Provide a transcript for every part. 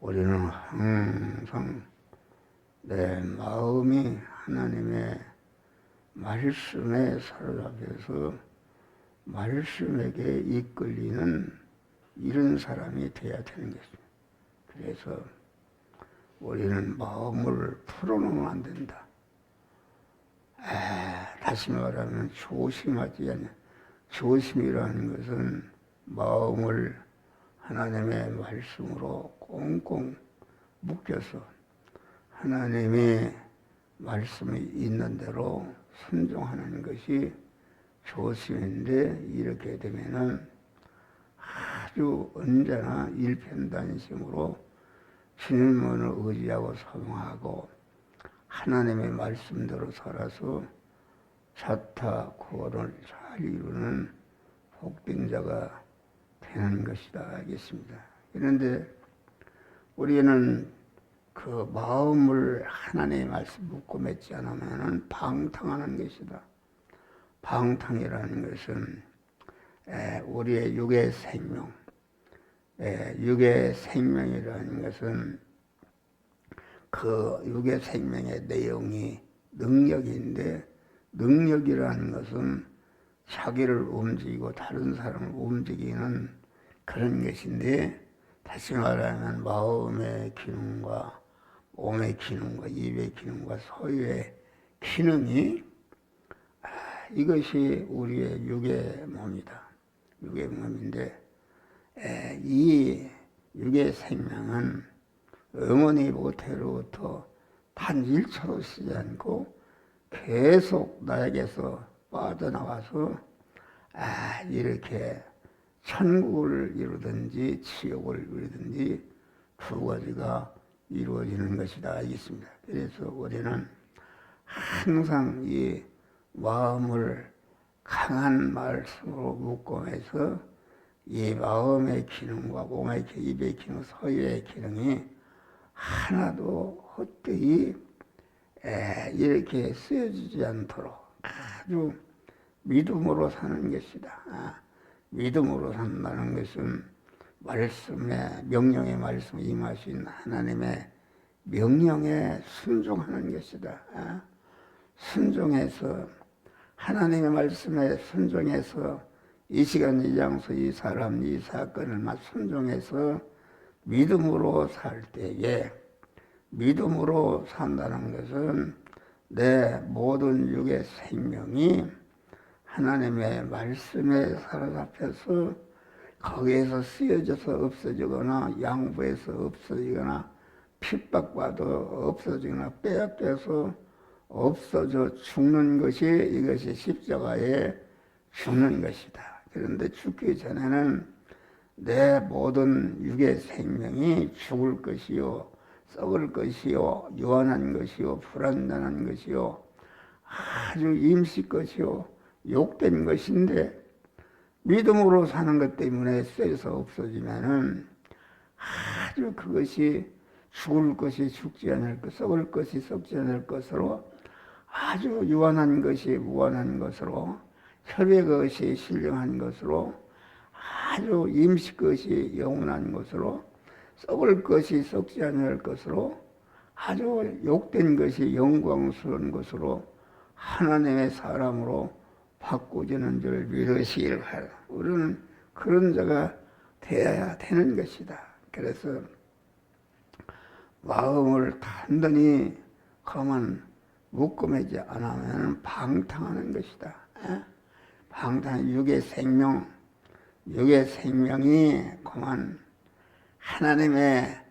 우리는 항상 내 마음이 하나님의 말씀에 사로잡혀서 말씀에게 이끌리는 이런 사람이 되어야 되는 것입니다. 그래서 우리는 마음을 풀어놓으면 안 된다. 다시 말하면 조심하지 않냐. 조심이라는 것은 마음을 하나님의 말씀으로 꽁꽁 묶여서 하나님의 말씀이 있는 대로 순종하는 것이 조심인데, 이렇게 되면은 아주 언제나 일편단심으로 주님만을 의지하고 사모하고 하나님의 말씀대로 살아서 자타 구원을 잘 이루는 복된 자가 되는 것이다 알겠습니다. 그런데 우리는 그 마음을 하나님의 말씀 묻고 맺지 않으면 방탕하는 것이다. 방탕이라는 것은 우리의 육의 생명, 육의 생명이라는 것은 그 육의 생명의 내용이 능력인데, 능력이라는 것은 자기를 움직이고 다른 사람을 움직이는 그런 것인데, 다시 말하면 마음의 기능과 몸의 기능과 입의 기능과 소유의 기능이 이것이 우리의 육의 몸이다. 육의 몸인데, 이 육의 생명은 어머니 모태로부터 단 1초도 쓰지 않고 계속 나에게서 빠져나와서 이렇게 천국을 이루든지 지옥을 이루든지 두 가지가 이루어지는 것이다 알겠습니다. 그래서 우리는 항상 이 마음을 강한 말씀으로 묶어내서 이 마음의 기능과 몸의 기능, 입의 기능, 소유의 기능이 하나도 헛되이 이렇게 쓰여지지 않도록 아주 믿음으로 사는 것이다. 믿음으로 산다는 것은 말씀에, 명령의 말씀에 임하신 하나님의 명령에 순종하는 것이다. 순종해서 하나님의 말씀에 순종해서 이 시간, 이 장소, 이 사람, 이 사건을 막 순종해서 믿음으로 살 때에, 믿음으로 산다는 것은 내 모든 육의 생명이 하나님의 말씀에 사로잡혀서 거기에서 쓰여져서 없어지거나 양보해서 없어지거나 핍박받아 없어지거나 빼앗겨서 없어져 죽는 것이, 이것이 십자가에 죽는 것이다. 그런데 죽기 전에는 내 모든 육의 생명이 죽을 것이요, 썩을 것이요, 유한한 것이요, 불완전한 것이요, 아주 임시 것이요, 욕된 것인데, 믿음으로 사는 것 때문에 쎄서 없어지면은 아주 그것이 죽을 것이 죽지 않을 것, 썩을 것이 썩지 않을 것으로, 아주 유한한 것이 무한한 것으로, 혈의 것이 신령한 것으로, 아주 임시 것이 영원한 것으로, 썩을 것이 썩지 않을 것으로, 아주 욕된 것이 영광스러운 것으로 하나님의 사람으로 바꾸지는 줄 믿으시길 바랍니다. 우리는 그런 자가 되어야 되는 것이다. 그래서 마음을 단단히 가만 묶어매지 않으면 방탕하는 것이다. 방탕, 육의 생명, 육의 생명이 그만 하나님의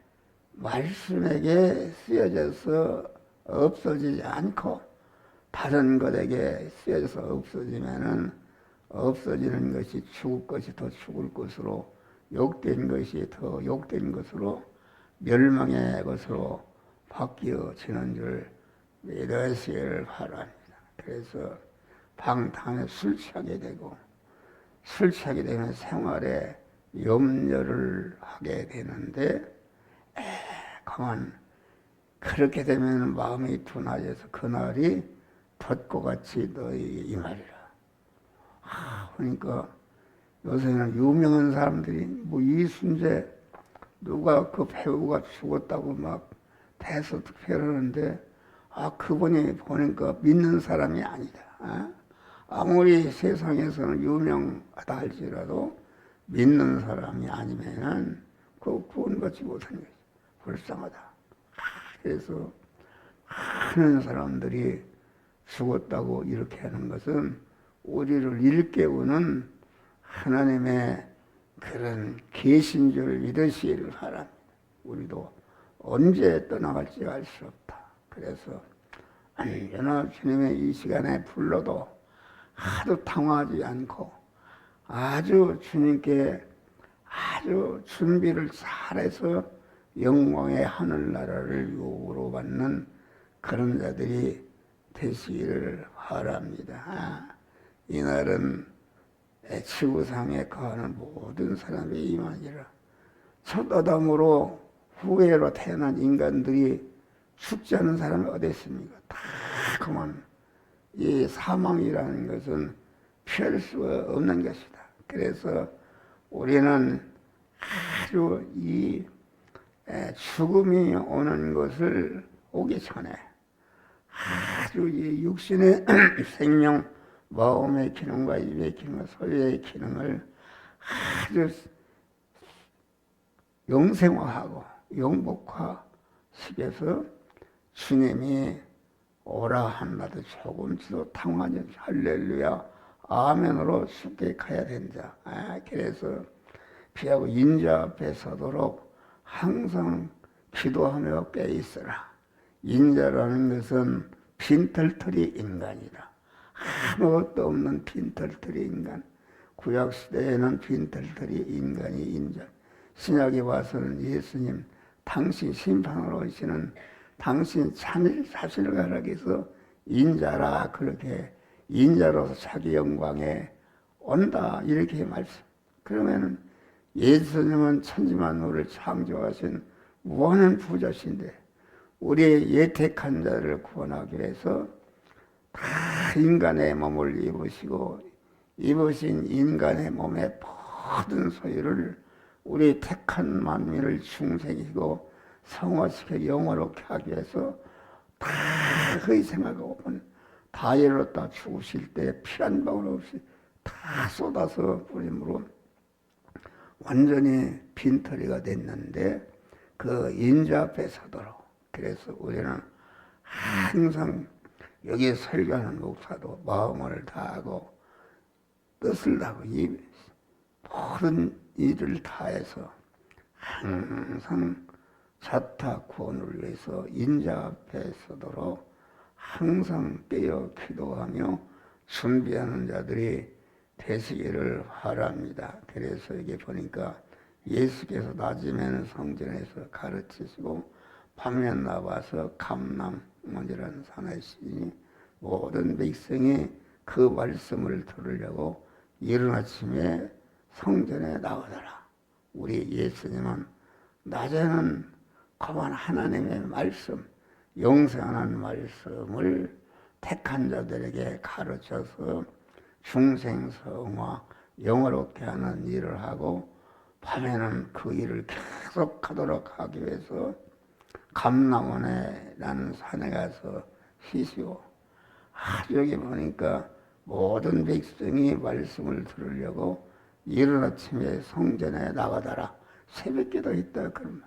말씀에게 쓰여져서 없어지지 않고 다른 것에게 쓰여져서 없어지면은 없어지는 것이 죽을 것이 더 죽을 것으로, 욕된 것이 더 욕된 것으로, 멸망의 것으로 바뀌어지는 줄 믿으시길 바랍니다. 그래서 방탕에 술 취하게 되고, 술 취하게 되면 생활에 염려를 하게 되는데, 가만 그렇게 되면 마음이 둔하여서 그날이 덫과 같이 너희에게 임하리라. 그러니까 요새는 유명한 사람들이 뭐 이순재 누가 그 배우가 죽었다고 막 대서특필 하는데, 그분이 보니까 믿는 사람이 아니다. 아무리 세상에서는 유명하다 할지라도 믿는 사람이 아니면은 그 구원받지 못한 거지. 불쌍하다. 그래서 많은 사람들이 죽었다고 이렇게 하는 것은 우리를 일깨우는 하나님의 그런 계신 줄 믿으시기를 바랍니다. 우리도 언제 떠나갈지 알 수 없다. 그래서 언제나 주님의 이 시간에 불러도 하도 당황하지 않고 아주 주님께 아주 준비를 잘해서 영광의 하늘나라를 요구로 받는 그런 자들이 되시기를 바랍니다. 이날은 지구상에 거하는 모든 사람의 이만이라. 첫 아담으로 후회로 태어난 인간들이 죽지 않은 사람이 어디 있습니까? 다 그만 이 사망이라는 것은 피할 수가 없는 것이다. 그래서 우리는 아주 이 죽음이 오는 것을 오기 전에 아주 이 육신의 생명, 마음의 기능과 입의 기능과 소유의 기능을 아주 영생화하고 영복화시켜서 주님이 오라 한나도 조금도 당하지 않지. 할렐루야 아멘으로 쉽게 가야 된다. 그래서 피하고 인자 앞에 서도록 항상 기도하며 깨있으라. 인자라는 것은 빈털터리 인간이다. 아무것도 없는 빈털터리 인간. 구약시대에는 빈털터리 인간이 인자. 신약에 와서는 예수님 당신 심판으로 오시는 당신 참일 사실을 가락해서 인자라, 그렇게 인자로서 자기 영광에 온다 이렇게 말씀. 그러면은 예수님은 천지만물을 창조하신 무한한 부자신데 우리의 예택한 자를 구원하기 위해서 다 인간의 몸을 입으시고 입으신 인간의 몸의 모든 소유를 우리 택한 만민을 중생이고 성화시켜 영원롭게 하기 위해서 다 희생하고 다 이뤘다 죽으실 때 피 한 방울 없이 다 쏟아서 뿌림으로 완전히 빈털이가 됐는데 그 인자 앞에 서도록. 그래서 우리는 항상 여기에 설교하는 목사도 마음을 다하고 뜻을 다하고 이 모든 일을 다해서 항상 자타 구원을 위해서 인자 앞에 서도록 항상 깨어 기도하며 준비하는 자들이 되시기를 바랍니다. 그래서 여기 보니까 예수께서 낮에는 성전에서 가르치시고 밤에 나와서 감람원이라는 산에 시니 모든 백성이 그 말씀을 들으려고 이른 아침에 성전에 나오더라. 우리 예수님은 낮에는 거만 하나님의 말씀, 영생하는 말씀을 택한 자들에게 가르쳐서 중생성화, 영어롭게 하는 일을 하고 밤에는 그 일을 계속하도록 하기 위해서 감람원에라는 산에 가서 쉬시고 여기 보니까 모든 백성이 말씀을 들으려고 이른 아침에 성전에 나가더라. 새벽기도 있다 그러면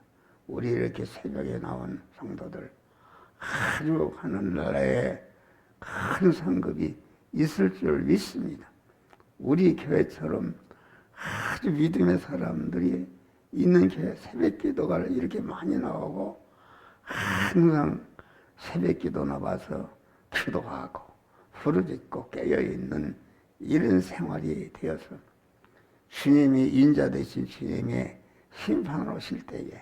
우리 이렇게 새벽에 나온 성도들 아주 하늘나라에 큰 상급이 있을 줄 믿습니다. 우리 교회처럼 아주 믿음의 사람들이 있는 교회 새벽기도가 이렇게 많이 나오고 항상 새벽기도 나와서 기도하고 부르짖고 깨어있는 이런 생활이 되어서 주님이 인자 되신 주님의 심판을 오실 때에